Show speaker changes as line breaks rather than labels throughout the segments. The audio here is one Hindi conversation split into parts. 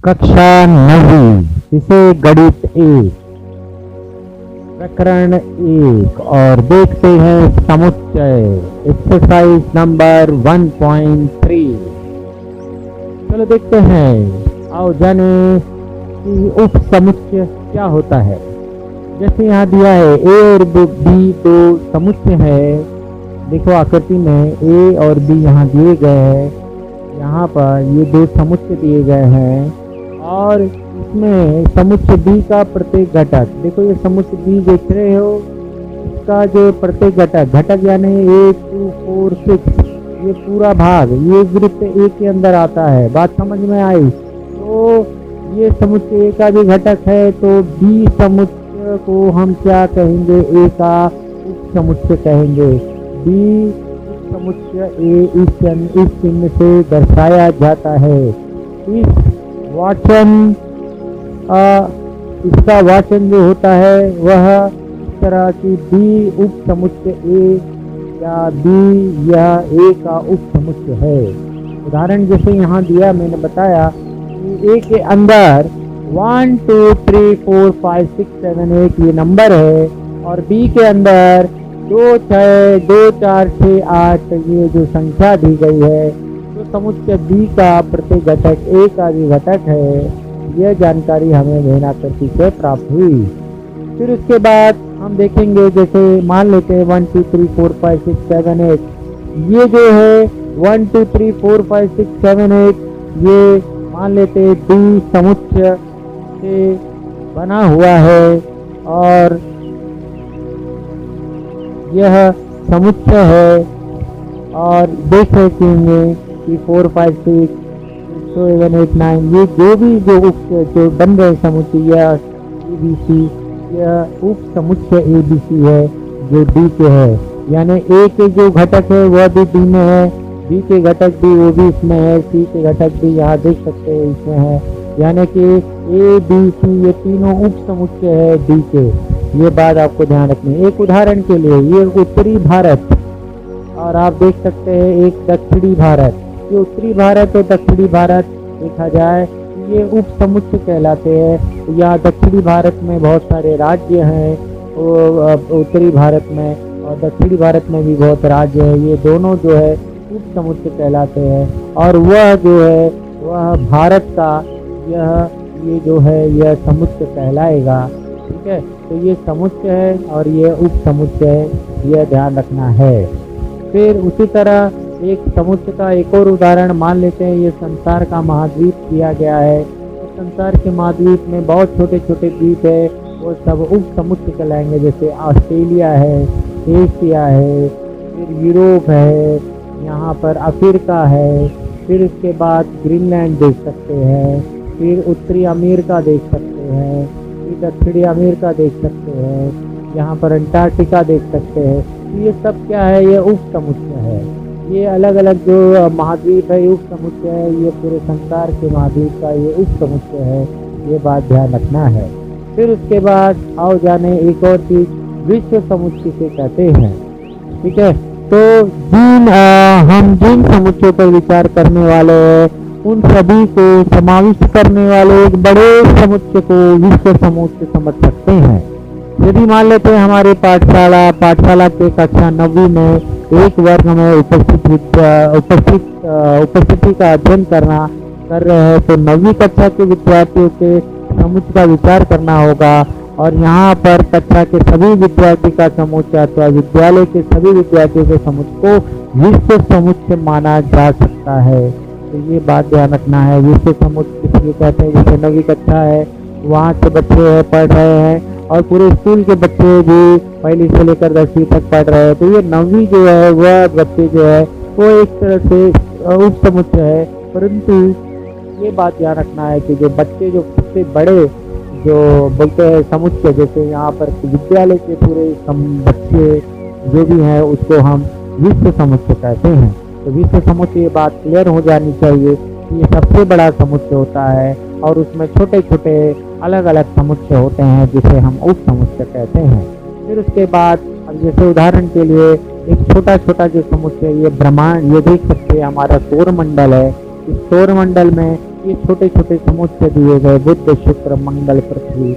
कक्षा 9वीं इसे गणित 1 प्रकरण 1 और देखते हैं समुच्चय एक्सरसाइज नंबर 1.3। चलो देखते हैं, आओ जाने कि उप समुच्चय क्या होता है। जैसे यहाँ दिया है ए और बी दो समुच्चय है। देखो आकृति में ए और बी यहाँ दिए गए हैं। यहाँ पर ये दो समुच्चय दिए गए हैं और इसमें समुच्चय बी का प्रत्येक घटक, देखो ये समुच्चय बी देख रहे हो, इसका जो प्रत्येक घटक यानी 1 2 4 6 ये पूरा भाग ये वृत्त ए के अंदर आता है। बात समझ में आई? तो ये समुच्चय ए का भी घटक है, तो बी समुच्चय को हम क्या कहेंगे? ए का उप समुच्चय कहेंगे। बी समुच्चय ए इस चिन्ह से दर्शाया जाता है। इस वाचन इसका वाचन जो होता है वह इस तरह की बी उप समुच्चय ए या बी या ए का उप समुच्चय है। उदाहरण जैसे यहाँ दिया, मैंने बताया कि ए के अंदर 1 2 3 4 5 6 7 8 ये नंबर है और बी के अंदर 2 6 2 4 6 8 ये जो संख्या दी गई है। तो समुच्चय बी का प्रत्येक घटक ए का भी घटक है। यह जानकारी हमें मेहनती से प्राप्त हुई। फिर उसके बाद हम देखेंगे, जैसे मान लेते हैं 1 2 3 4 5 6 7 8 ये जो है 1 2 3 4 5 6 7 8 ये मान लेते हैं डी समुच्चय से बना हुआ है और यह समुच्चय है। और देख सकेंगे कि 4 5 6 7 8 9 ये जो भी जो बन रहे समुच्चय या ABC, यह उप समुच्चय ABC है जो डी के है। यानी ए के जो घटक है वह भी डी में है, बी के घटक भी वो भी इसमें है, सी के घटक भी यहाँ देख सकते हैं इसमें है। यानी कि ए बी सी ये तीनों उप समुच्चय है डी के। ये बात आपको ध्यान रखनी है। एक उदाहरण के लिए ये उत्तरी भारत और आप देख सकते हैं एक दक्षिणी भारत। ये उत्तरी भारत और दक्षिणी भारत देखा जाए ये उप समुच्चय कहलाते हैं। यहाँ दक्षिणी भारत में बहुत सारे राज्य हैं, उत्तरी भारत में और दक्षिणी भारत में भी बहुत राज्य है। ये दोनों जो है उप समुच्चय कहलाते हैं और वह जो है वह भारत का ये जो है यह समुच्चय कहलाएगा। ठीक है, तो ये समुच्चय है और ये उप समुच्चय है, यह ध्यान रखना है। फिर उसी तरह एक समुच्चय का एक और उदाहरण मान लेते हैं। ये संसार का महाद्वीप दिया गया है। तो संसार के महाद्वीप में बहुत छोटे छोटे द्वीप है, वो सब उप समुच्चय कहलाएंगे। जैसे ऑस्ट्रेलिया है, एशिया है, फिर यूरोप है, यहाँ पर अफ्रीका है, फिर उसके बाद ग्रीनलैंड देख सकते हैं, फिर उत्तरी अमेरिका देख सकते हैं, फिर दक्षिणी अमेरिका देख सकते हैं, यहाँ पर अंटार्कटिका देख सकते हैं। तो ये सब क्या है? ये उप समुच्चय है। ये अलग अलग जो महाद्वीप है ये उप समुच्चय है। ये पूरे संसार के महाद्वीप का ये उप समुच्चय है, ये बात ध्यान रखना है। फिर उसके बाद आओ जाने एक और चीज विश्व समुच्चय से कहते हैं। ठीक है, तो हम जिन समुच्चयों पर विचार करने वाले हैं उन सभी को समाविष्ट करने वाले एक बड़े समुच्चय को विश्व समुच्चय समझ सकते हैं। यदि मान लेते हैं हमारे पाठशाला के कक्षा 9वीं में एक वर्ग में उपस्थिति का अध्ययन कर रहे हैं, तो 9वीं कक्षा के विद्यार्थियों के समुच्चय का विचार करना होगा। और यहाँ पर कक्षा के सभी विद्यार्थी का समुच्चय अथवा विद्यालय के सभी विद्यार्थियों के समुच्चय को विश्व समुच्चय माना जा सकता है। तो ये बात ध्यान रखना है। विश्व समुच्चय किसको कहते हैं? जैसे 9वीं कक्षा है, वहाँ के बच्चे पढ़ रहे हैं और पूरे स्कूल के बच्चे भी पहली से लेकर 10वीं तक पढ़ रहे हैं। तो ये 9वीं जो है वह बच्चे जो है वो एक तरह से उप समुच्चय है। परंतु ये बात ध्यान रखना है कि जो बच्चे जो सबसे बड़े जो बोलते हैं समुच्चय, जैसे यहाँ पर विद्यालय के पूरे बच्चे जो भी हैं उसको हम विश्व समुच्चय कहते हैं। तो विश्व समुच्चय ये बात क्लियर हो जानी चाहिए कि ये सबसे बड़ा समुच्चय होता है और उसमें छोटे छोटे अलग अलग समुच्चय होते हैं जिसे हम उप समुच्चय कहते हैं। फिर उसके बाद अब जैसे उदाहरण के लिए एक छोटा छोटा जो समुच्चय ये ब्रह्मांड, ये देख सकते हैं हमारा सौर मंडल है। इस सौर मंडल में ये छोटे छोटे समुच्चय दिए गए बुध शुक्र मंगल पृथ्वी,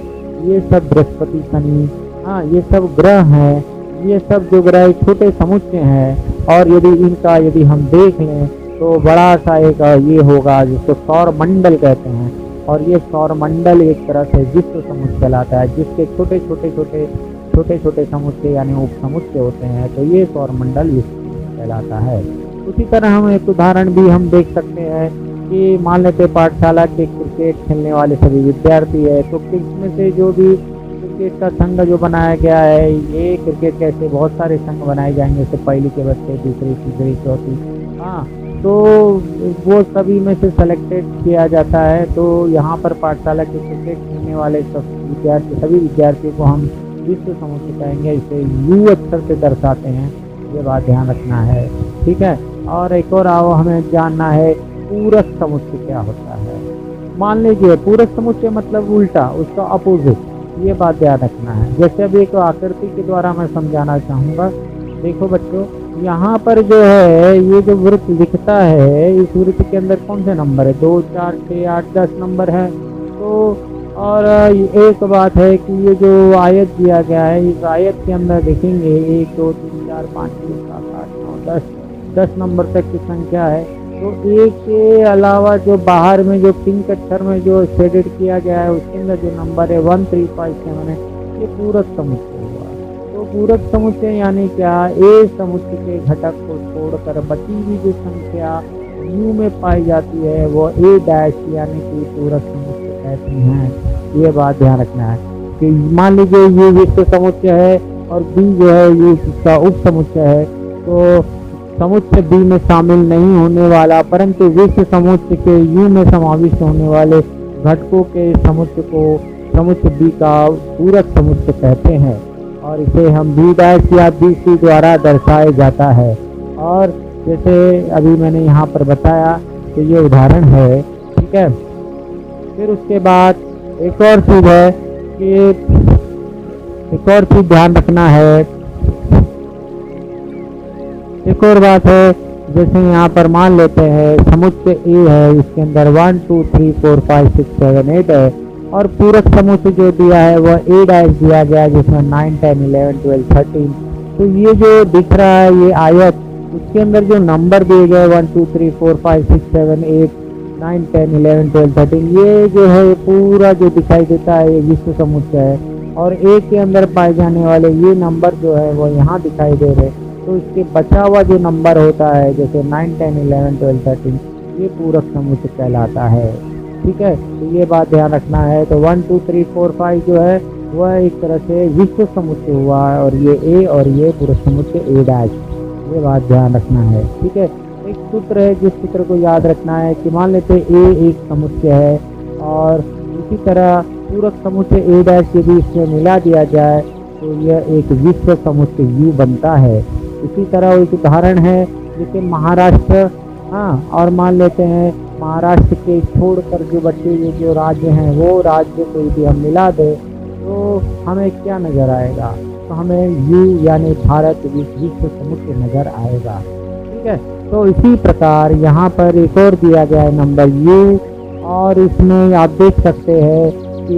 ये सब बृहस्पति शनि, हाँ ये सब ग्रह हैं। ये सब जो ग्रह छोटे समुच्चय हैं और यदि हम देख लें तो बड़ा सा एक ये होगा जिसको सौर मंडल कहते हैं। और ये सौर मंडल एक तरह से विश्व समुच्चय कहलाता है, जिसके छोटे छोटे समुच्चय यानी उप समुच्चय होते हैं, तो ये सौर मंडल विश्व कहलाता है। उसी तरह हम एक उदाहरण भी हम देख सकते हैं कि मान लेते पाठशाला के क्रिकेट खेलने वाले सभी विद्यार्थी है, तो इसमें से जो भी क्रिकेट का संघ जो बनाया गया है, ये क्रिकेट कैसे बहुत सारे संघ बनाए जाएंगे, जैसे पहली के बच्चे, दूसरी तीसरी चौथी, हाँ तो वो सभी में से सेलेक्टेड किया जाता है। तो यहाँ पर पाठशाला के क्रिकेट खेलने वाले सभी विद्यार्थियों को हम विश्व समुच्चय कहेंगे, इसे यू अक्षर से दर्शाते हैं, ये बात ध्यान रखना है, ठीक है। और एक और आओ हमें जानना है पूरक समुच्चय क्या होता है। मान लीजिए पूरक समुच्चय मतलब उल्टा, उसका अपोजिट, ये बात ध्यान रखना है। जैसे अभी एक आकृति के द्वारा मैं समझाना चाहूँगा। देखो बच्चों, यहाँ पर जो है ये जो वृत्त दिखता है, इस वृत्त के अंदर कौन से नंबर है, 2 4 6 8 10 नंबर है। तो और एक बात है कि ये जो आयत दिया गया है, इस आयत के अंदर देखेंगे 1 2 3 4 5 6 7 8 9 10 नंबर तक की संख्या है। तो एक के अलावा जो बाहर में जो पिंक अक्षर में जो शेडेड किया गया है, उसके अंदर जो नंबर है 1 3 5 7 है, ये पूरक समुच्चय हुआ। तो पूरक समुच्चय यानी क्या, ए समुच्चय के घटक को छोड़कर बची हुई जो संख्या यू में पाई जाती है वो ए डैश यानी कि पूरक समुच्चय कहते हैं। ये बात ध्यान रखना है कि मान लीजिए ये विश्व समुच्चय है और बी जो है ये इसका उप समुच्चय है, तो समुच्चय बी में शामिल नहीं होने वाला परंतु विश्व समुच्चय के यू में समाविष्ट होने वाले घटकों के समुच्चय को समुच्चय बी का पूरक समुच्चय कहते हैं, और इसे हम बी डैश या बी सी द्वारा दर्शाया जाता है। और जैसे अभी मैंने यहाँ पर बताया तो ये उदाहरण है, ठीक है। फिर उसके बाद एक और चीज़ है कि एक और चीज़ ध्यान रखना है, एक और बात है, जैसे यहाँ पर मान लेते हैं समुच्चय ए है, इसके अंदर 1 2 3 4 5 6 7 8 है, और पूरक समुच्चय जो दिया है वह ए डैश दिया गया है जिसमें 9 10 11 12 13। तो ये जो दिख रहा है ये आयत, उसके अंदर जो नंबर दिए गए 1 2 3 4 5 6 7 8 9 10 11 12 13, ये जो है पूरा जो दिखाई देता है ये विश्व समुच्चय है। और ए के अंदर पाए जाने वाले ये नंबर जो है वो यहाँ दिखाई दे रहे, तो इसके बचा हुआ जो नंबर होता है जैसे 9 10 11 12 13, ये पूरक समुच्चय कहलाता है, ठीक है। तो ये बात ध्यान रखना है। तो 1 2 3 4 5 जो है वह एक तरह से विश्व समुच्चय हुआ है, और ये ए और ये पूरक समुच्चय ए डैश, ये बात ध्यान रखना है, ठीक है। एक सूत्र है जिस सूत्र को याद रखना है कि मान लेते ए एक समुच्चय है और इसी तरह पूरक समुच्चय ए डैश यदि इसमें मिला दिया जाए तो यह एक विश्व समुच्चय यू बनता है। इसी तरह एक उदाहरण है जैसे महाराष्ट्र, हाँ, और मान लेते हैं महाराष्ट्र के छोड़कर जो बचे हुए जो राज्य हैं वो राज्य को यदि हम मिला दें तो हमें क्या नज़र आएगा, तो हमें यू यानी भारत विश्व समुच्चय नज़र आएगा, ठीक है। तो इसी प्रकार यहाँ पर एक और दिया गया है नंबर यू, और इसमें आप देख सकते हैं कि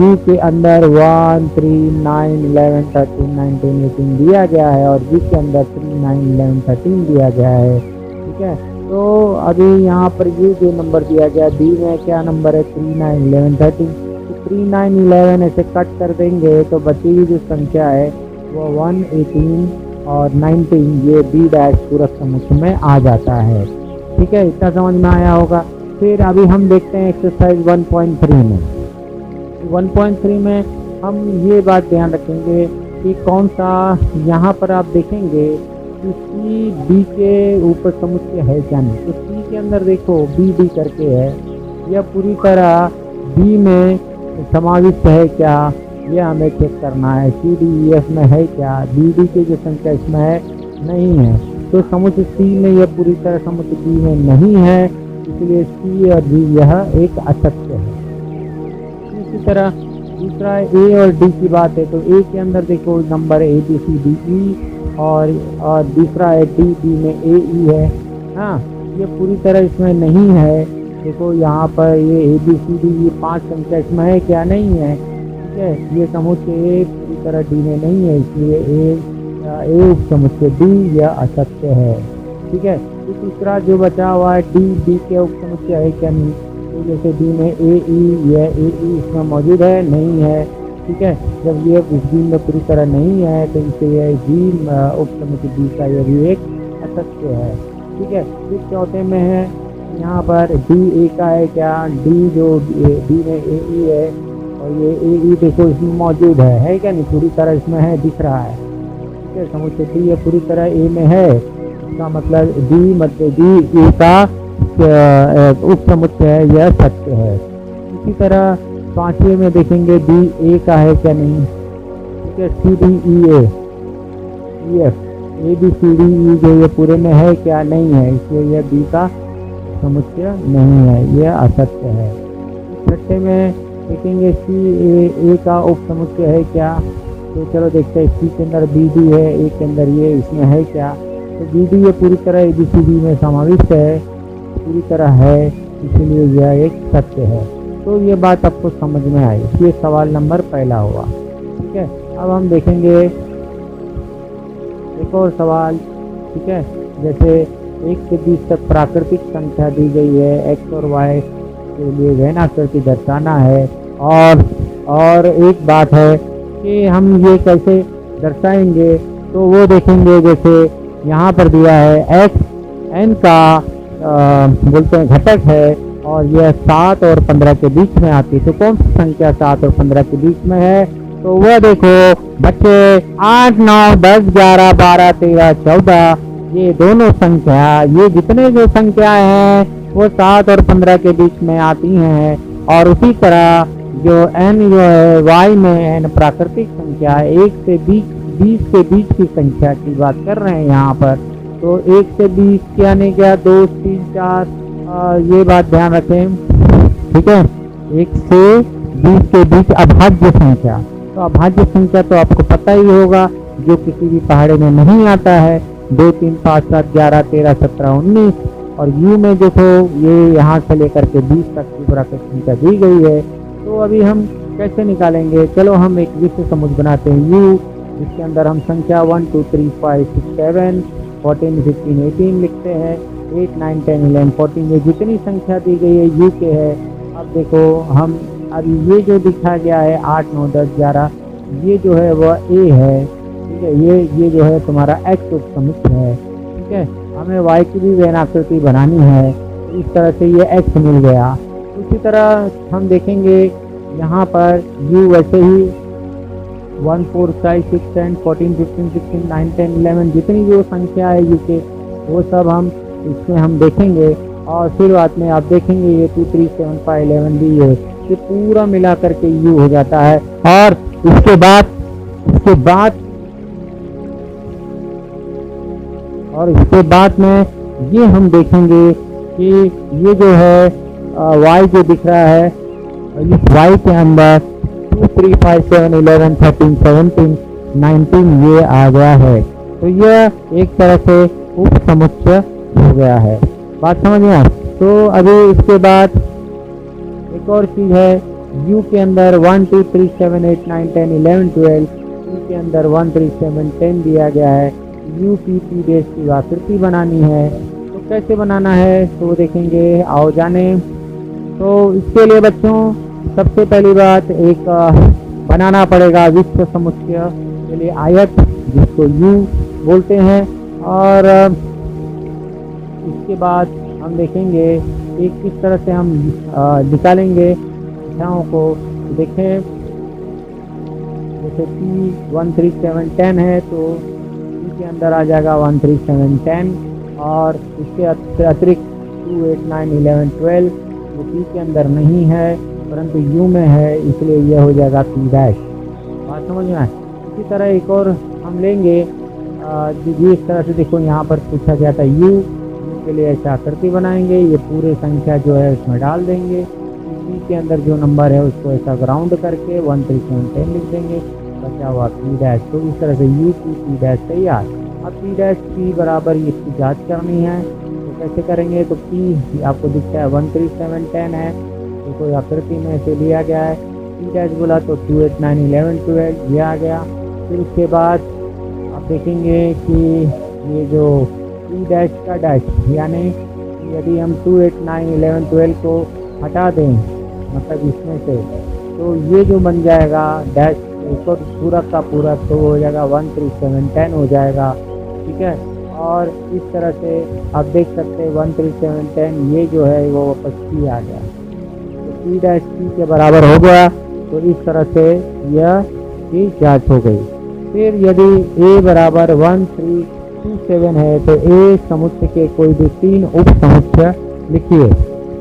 यू के अंदर 1 3 9 11 13 19 18 दिया गया है और बी के अंदर 3 9 11 13 दिया गया है, ठीक है। तो अभी यहाँ पर यू जो नंबर दिया गया, बी में क्या नंबर है 3 9 11 13, तो 3 9 11 ऐसे कट कर देंगे तो बची हुई जो संख्या है वो 1 18 और 19 ये बी डैश पूरक समुच्चय में आ जाता है, ठीक है। इतना समझ में आया होगा। फिर अभी हम देखते हैं एक्सरसाइज 1.3 में। 1.3 में हम ये बात ध्यान रखेंगे कि कौन सा, यहाँ पर आप देखेंगे कि सी बी के ऊपर समुच्चय है क्या नहीं। तो सी के अंदर देखो बी डी करके है, यह पूरी तरह बी में समाविष्ट है क्या, यह हमें चेक करना है। सी डी ई एफ में है क्या, बी डी की जो संख्या इसमें है नहीं है, तो समुच्चय सी में यह पूरी तरह समुच्चय बी में नहीं है, इसलिए सी और डी यह एक असत्य है। इसी तरह दूसरा ए और डी की बात है, तो ए के अंदर देखो number A B C D E, और दूसरा है डी, डी में ए ई है, हाँ, ये पूरी तरह इसमें नहीं है, देखो यहाँ पर ये ए बी सी डी ये 5 संख्या इसमें है क्या, नहीं है। ठीक है, ये समुच्चय ए पूरी तरह डी में नहीं है, इसलिए ए उप समुच्चय डी यह असत्य है। ठीक है, तो तीसरा जो बचा हुआ है डी के उप समुच्चय है क्या, नहीं। तो जैसे डी में ए ई, यह ए ई इसमें मौजूद है, नहीं है। ठीक है, जब ये इस डी में पूरी तरह नहीं है तो इनसे यह डी उप समुच्चय डी का यह भी एक असत्य है। ठीक है, फिर चौथे में है यहाँ पर डी ए का है क्या, डी जो डी में ए ई है और ये ए ई देखो इसमें मौजूद है क्या नहीं, पूरी तरह इसमें है, दिख रहा है। ठीक है, समुच्चय डी ये पूरी तरह ए में है, इसका मतलब डी ए का उप समुच्चय है, यह सत्य है। इसी तरह पांचवें में देखेंगे डी ए का है क्या, नहीं। ठीक है, C D E F A B C D E जो ये पूरे में है क्या, नहीं है, इसलिए यह बी का समुच्चय नहीं है, यह असत्य है। छठे में देखेंगे सी ए का उप समुच्चय है क्या, तो चलो देखते हैं, सी के अंदर बी डी है, ए के अंदर ये इसमें है क्या, तो बी डी ये पूरी तरह ए बी सी डी में समाविष्ट है, पूरी तरह है, इसीलिए यह एक सत्य है। तो ये बात आपको समझ में आई, ये सवाल नंबर पहला हुआ। ठीक है, अब हम देखेंगे एक और सवाल। ठीक है, जैसे 1 से 20 तक प्राकृतिक संख्या दी गई है, एक्स और वाई के लिए वेन आकृति दर्शाना है, और एक बात है कि हम ये कैसे दर्शाएंगे, तो वो देखेंगे। जैसे यहाँ पर दिया है एक्स एन का बोलते हैं घटक है, और यह 7 और 15 के बीच में आती है, तो कौन सी संख्या 7 और 15 के बीच में है, तो वह देखो बच्चे 8, 9, 10, 11, 12, 13, 14 ये दोनों संख्या, ये जितने जो संख्याएं हैं वो 7 और 15 के बीच में आती हैं। और उसी तरह जो n जो है y में n प्राकृतिक संख्या 1 से 20 के बीच की संख्या की बात कर रहे हैं यहाँ पर, तो 1 से 20 यानी क्या 2, 3, 4 ये बात ध्यान रखें। ठीक है, 1 से 20 के बीच अभाज्य संख्या, तो अभाज्य संख्या तो आपको पता ही होगा जो किसी भी पहाड़े में नहीं आता है, 2, 3, 5, 7, 11, 13, 17, 19, और यू में देखो ये यहाँ से लेकर के 20 तक की प्राकृतिक संख्या दी गई है। तो अभी हम कैसे निकालेंगे, चलो हम एक विश्व समुच्चय बनाते हैं यू, जिसके अंदर हम संख्या 1, 2, 3, 5, 6, 7, 14, 15, 18 लिखते हैं, 8, 9, 10, 11, 14 ये जितनी संख्या दी गई है यू के है। अब देखो हम अभी ये जो दिखा गया है 8, 9, 10, 11 ये जो है वह ए है। ठीक है, ये जो है तुम्हारा एक्स उप समुच्चय है। ठीक है, हमें वाई की भी वेन आकृति बनानी है, तो इस तरह से ये एक्स मिल गया। उसी तरह हम देखेंगे यहाँ पर यू वैसे ही 1, 4, 5, 6, 10, 14, 15, 16, 9, 10, 11 जितनी जो संख्या है यू के वो सब हम इसमें हम देखेंगे, और फिर बाद में आप देखेंगे ये 2, 3, 7, 5, 11 भी है, ये पूरा मिला करके यू हो जाता है। और इसके बाद में ये हम देखेंगे कि ये जो है y जो दिख रहा है, इस y के अंदर 2, 3, 5, 7, 11, 13, 17, 19 ये आ गया है, तो यह एक तरह से उप समुच्चय हो गया है। बात समझ में आए। तो अभी इसके बाद एक और चीज़ है, u के अंदर 1, 2, 3, 7, 8, 9, 10, 11, 12, u के अंदर 1, 3, 7, 10 दिया गया है। u p p डैश की आकृति बनानी है, तो कैसे बनाना है तो देखेंगे, आओ जाने। तो इसके लिए बच्चों सबसे पहली बात एक बनाना पड़ेगा विश्व समुच्चय के लिए आयत, जिसको u बोलते हैं, और इसके बाद हम देखेंगे कि किस तरह से हम निकालेंगे संख्याओं को। देखें जैसे p 1, 3, 7, 10 है, तो p के अंदर आ जाएगा 1, 3, 7, 10, और इसके अतिरिक्त 2, 8, 9, 11, 12 वो p के अंदर नहीं है परंतु u में है, इसलिए यह हो जाएगा p डैश। बात समझ में आए। इसी तरह एक और हम लेंगे, इस तरह से देखो यहाँ पर पूछा गया था u के लिए ऐसा आकृति बनाएंगे, ये पूरे संख्या जो है इसमें डाल देंगे, p के अंदर जो नंबर है उसको ऐसा ग्राउंड करके 1, 3, 7, 10 लिख देंगे, बचा हुआ p डैश। तो इस तरह से u p डैश तैयार। अब p डैश p बराबर इसकी जांच करनी है, तो तो कैसे करेंगे, तो P आपको दिखता है 13710 है, तो कोई आकृति में से लिया गया है। P डैश बोला तो 2 8 9 11 12 ये आ गया। फिर उसके बाद आप देखेंगे कि ये जो P डैश का डैश, यानी यदि हम 2 8 9 11 12 को हटा दें मतलब इसमें से, तो ये जो बन जाएगा डैश ऊपर पूरा का पूरा तो हो जाएगा 13710 हो जाएगा। ठीक है, और इस तरह से आप देख सकते हैं 13710 ये जो है वो वापस P आ गया, तो P डैश P के बराबर हो गया। तो इस तरह से यह की जांच हो गई। फिर यदि A बराबर 1327 है तो A समुच्चय के कोई भी 3 उप समुच्चय लिखिए।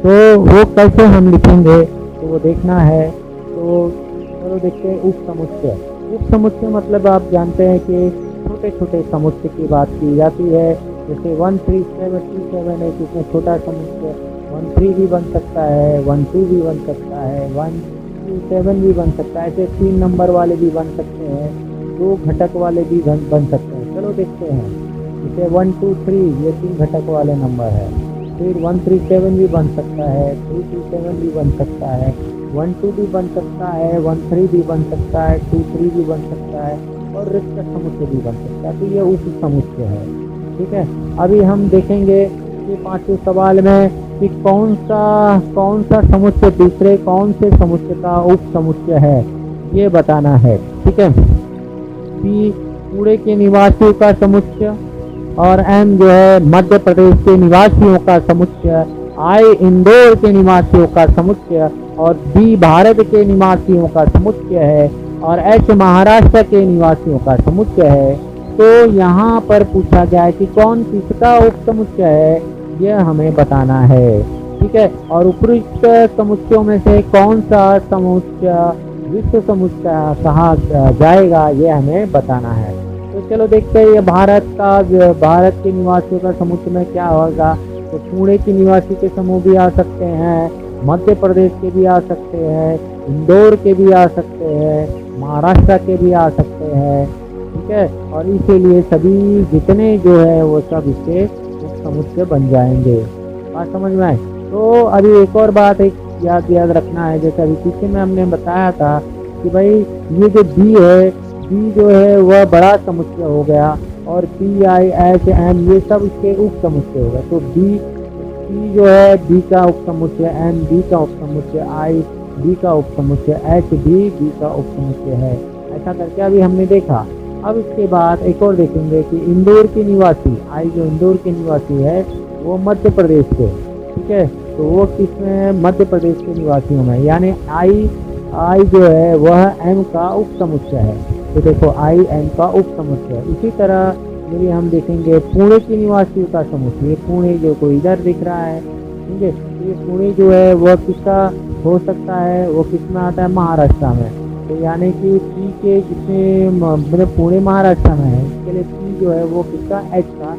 तो वो कैसे हम लिखेंगे तो वो देखना है। तो चलो देखते हैं उप समुच्चय। उप समुच्चय मतलब आप जानते हैं कि छोटे छोटे समुच्चय की बात की जाती है। जैसे 13727 है तो इसमें छोटा समुच्चय 13 भी बन सकता है, 12 भी बन सकता है, 127 भी बन सकता है। ऐसे 3 नंबर वाले भी बन सकते हैं, 2 घटक वाले भी बन सकते हैं। चलो देखते हैं, जैसे 1 2 3 ये 3 घटक वाले नंबर है। फिर 137 भी बन सकता है, 337 भी बन सकता है, 12 भी बन सकता है, 13 भी बन सकता है, 23 भी बन सकता है और रिक्त समुच्चय भी बन सकता है। तो ये उप समुच्चय है। ठीक है, अभी हम देखेंगे कि 5वें सवाल में कि कौन सा समुच्चय दूसरे कौन से समुच्चय का उप समुच्चय है ये बताना है। ठीक है, P पुणे के निवासियों का समुच्चय और M जो है मध्य प्रदेश के निवासियों का समुच्चय, I इंदौर के निवासियों का समुच्चय और B भारत के निवासियों का समुच्चय है और H महाराष्ट्र के निवासियों का समुच्चय है। तो यहाँ पर पूछा गया है कि कौन किसका उप समुच्चय है, यह हमें बताना है। ठीक है, और उपयुक्त समुच्चयों में से कौन सा समुच्चय विश्व समुच्चय कहा जाएगा ये हमें बताना है। तो चलो देखते हैं ये भारत के निवासियों का समुच्चय में क्या होगा। तो पुणे के निवासी के समूह भी आ सकते हैं, मध्य प्रदेश के भी आ सकते हैं, इंदौर के भी आ सकते हैं, महाराष्ट्र के भी आ सकते हैं। ठीक है, और इसीलिए सभी जितने जो है वो सब इसके समुच्चय बन जाएंगे। बात समझ में आए। तो अभी एक और बात याद रखना है, जैसे अभी पीछे में हमने बताया था कि भाई ये जो B है, B जो है वह बड़ा समुच्चय हो गया और P I H M ये सब इसके उप समुच्चय हो गए। तो P जो है B का उप समुच्चय, M B का उप समुच्चय, I B का उप समुच्चय, H B का उप समुच्चय है। ऐसा करके अभी हमने देखा। अब इसके बाद एक और देखेंगे कि इंदौर के निवासी, I जो इंदौर के निवासी है वो मध्य प्रदेश के, ठीक है, तो वो किसमें मध्य प्रदेश के निवासियों में, यानी I जो है वह M का उप समुच्चय है। तो देखो I M का उप समुच्चय। इसी तरह यदि हम देखेंगे पुणे के निवासियों का समुच्चय, ये पुणे जो कोई इधर दिख रहा है, ठीक है, ये पुणे जो है वह किसका हो सकता है, वो किसमें आता है, महाराष्ट्र में। तो यानी कि P के जितने मतलब पुणे महाराष्ट्र में है, इसके लिए P जो है वो किसका H का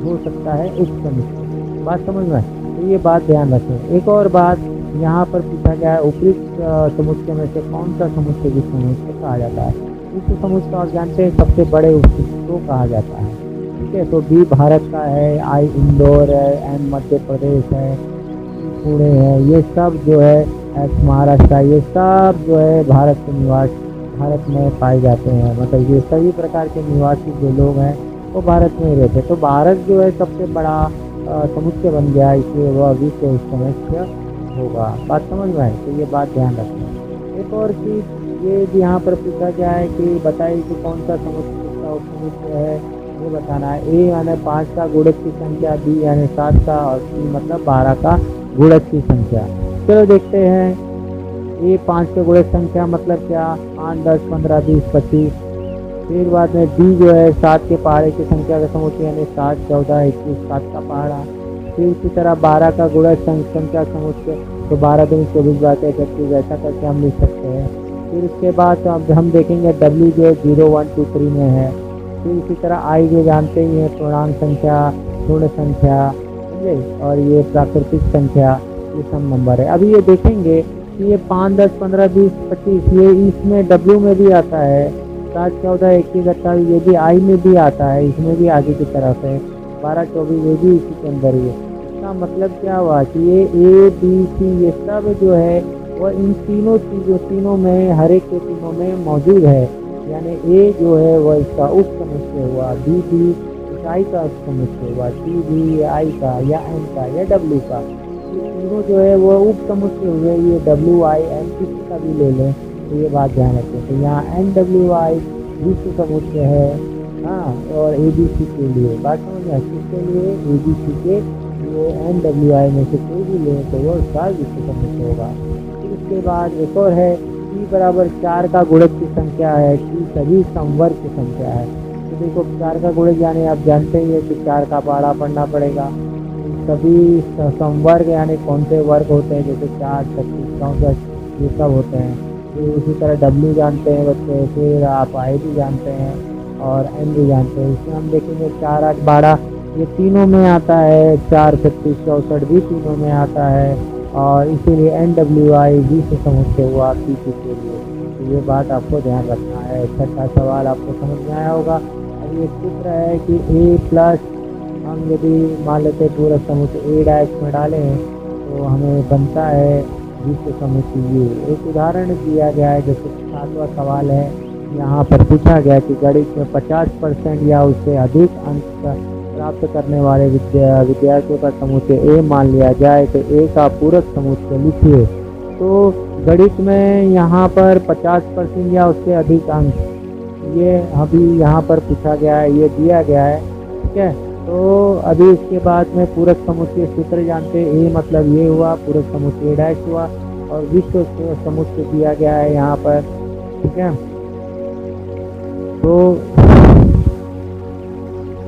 हो सकता है उप समुच्चय। बात समझ में, तो ये बात ध्यान रखें। एक और बात यहाँ पर पूछा गया है, उपयुक्त समुच्चय में से कौन सा समुच्चय विश्व समुच्चय कहा जाता है। विश्व समुच्चय आप जानते हैं सबसे बड़े उपयुक्त को कहा जाता है। ठीक है, तो B भारत का है, I इंदौर है, M मध्य प्रदेश है, पुणे है, ये सब जो है H महाराष्ट्र, ये सब जो है भारत में पाए जाते हैं। मतलब ये सभी प्रकार के निवासी जो लोग हैं वो भारत में ही रहते हैं। तो भारत जो है सबसे बड़ा समुच्चय बन गया, इसलिए वह विश्व समुच्चय होगा। बात समझ में आए, तो ये बात ध्यान रखना। एक और चीज़ ये भी यहाँ पर पूछा गया है कि बताइए कि कौन सा समुच्चय का उपसमुच्चय है, ये बताना है। A यानी 5 का गुणक की संख्या, B यानी 7 का और C मतलब 12 का गुणक की संख्या। चलो देखते हैं। A 5 के गुणक संख्या मतलब क्या, 5 10 15 20 25। फिर बाद में B जो है 7 के पहाड़े की संख्या का समुच्चय, यानी 7 14 21 7 का पहाड़ा। फिर इसी तरह 12 का गुणक संख्या समुच्चय, तो 12 दूनी 24 बातें 36, ऐसा करके हम लिख सकते हैं। फिर उसके बाद अब हम देखेंगे W जो 0 1 2 3 में है। फिर इसी तरह I जो जानते ही हैं पूर्णांक संख्या, पूर्ण संख्या, समझे, और ये प्राकृतिक संख्या, ये सब नंबर है। अभी ये देखेंगे कि ये 5 10 15 20 25 ये इसमें W में भी आता है, 7 14 21 28 ये भी I में भी आता है, इसमें भी आगे की तरफ है, 12 24 ये भी इसी के अंदर ही है। इसका मतलब क्या हुआ कि ये ए बी सी ये सब जो है वह इन तीनों चीज़ों तीनों में हर एक के तीनों में मौजूद है। यानी ए जो है वह इसका उप समुच्चय हुआ, बी भी इकाई का उप समुच्चय हुआ, सी भी आई का या एन का या डब्ल्यू का। ये तीनों जो है वो उप समुच्चय हुए। ये डब्ल्यू आई एन किसी का भी ले लें तो ये बात ध्यान रखें। तो यहाँ एन डब्ल्यू आई विश्व समुच्चय है। हाँ, और ए बी सी के लिए बात समझ में, किसके लिए, ए बी सी के लिए एन डब्ल्यू आई में से कोई भी लें तो वो उसका विश्व समुच्चय होगा। फिर उसके बाद एक और है टी बराबर 4 का गुणक की संख्या है, टी सभी समवर्ग की संख्या है। तो देखो 4 का गुणक यानी आप जानते ही है कि 4 का पहाड़ा पढ़ना पड़ेगा। सभी समवर्ग यानी कौन से वर्ग होते हैं, जैसे 4, 36, 64 ये सब होते हैं। फिर उसी तरह डब्ल्यू जानते हैं बच्चे, फिर आप आई भी जानते हैं और एन भी जानते हैं। इसमें हम देखेंगे 4, 8, 12 ये तीनों में आता है, 4, 36, 64 भी तीनों में आता है और इसीलिए एन डब्ल्यू आई विश्व समुच्चय हुआ पी के लिए। तो ये बात आपको ध्यान रखना है। छठा सवाल आपको समझ में आया होगा। अब ये सूत्र है कि ए प्लस हम यदि मान लेते पूरा समुच्चय ए डैश में डालें तो हमें बनता है विश्व समुच्चय ये। एक उदाहरण दिया गया है, जैसे 7वां सवाल है, यहाँ पर पूछा गया कि गणित में 50% या उससे अधिक अंक प्राप्त करने वाले विद्यार्थियों का समुच्चय ए मान लिया जाए तो ए का पूरक समुच्चय लिखिए। तो गणित में यहाँ पर 50% या उससे अधिक अंक ये अभी यहाँ पर पूछा गया है, ये दिया गया है, ठीक है। तो अभी इसके बाद में पूरक समुच्चय सूत्र जानते हैं। ए मतलब ये हुआ, पूरक समुच्चय डैश हुआ और विश्व समुच्चय दिया गया है यहाँ पर, ठीक है। तो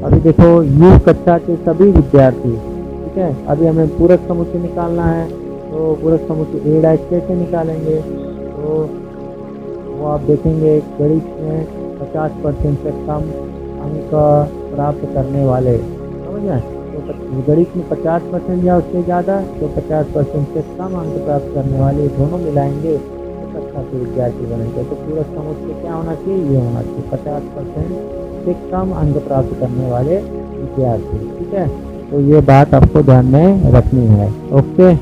अभी देखो यू कक्षा के सभी विद्यार्थी, ठीक है। अभी हमें पूरक समुच्चय निकालना है, तो पूरक समुच्चय ए डैश कैसे निकालेंगे, तो वो आप देखेंगे गणित में 50% से कम अंक प्राप्त करने वाले, समझ में। तो गणित में 50% या उससे ज़्यादा, तो 50% से कम अंक प्राप्त करने वाले दोनों मिलाएंगे तो कक्षा के विद्यार्थी बनेंगे। तो पूरक समुच्चय क्या होना चाहिए, ये होना चाहिए 50% से कम अंक प्राप्त करने वाले विद्यार्थी, ठीक है। तो ये बात आपको ध्यान में रखनी है। ओके।